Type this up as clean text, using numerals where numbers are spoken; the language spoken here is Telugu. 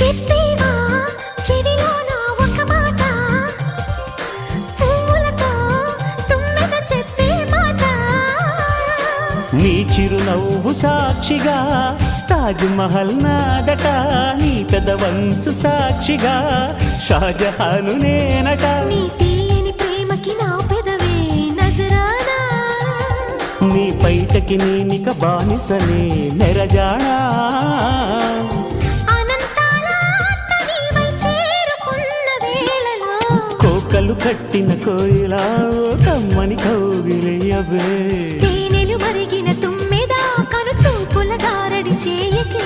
చెప్పేవా చెవిలోన ఒక మాట, పువ్వులతో తుమ్మెద చెప్పే మాట. నీ చిరునవ్వు సాక్షిగా తాజ్ మహల్ నాదట, నీ పెదవంచు సాక్షిగా షాజహాను నేనట. నీ తీయని ప్రేమకి నా పెదవే నజరానా, నీ పైటకి నేనిక బానిసనే నెరజానా. అనంతాల ఆత్మ నీవై చేరుకున్న వేళలో, కోకలు కట్టిన కోయిలా ఓ కమ్మని కౌగిలియవే. తేనెలు మరిగిన తుమ్మెద కను చూపుల గారడి చేయకే.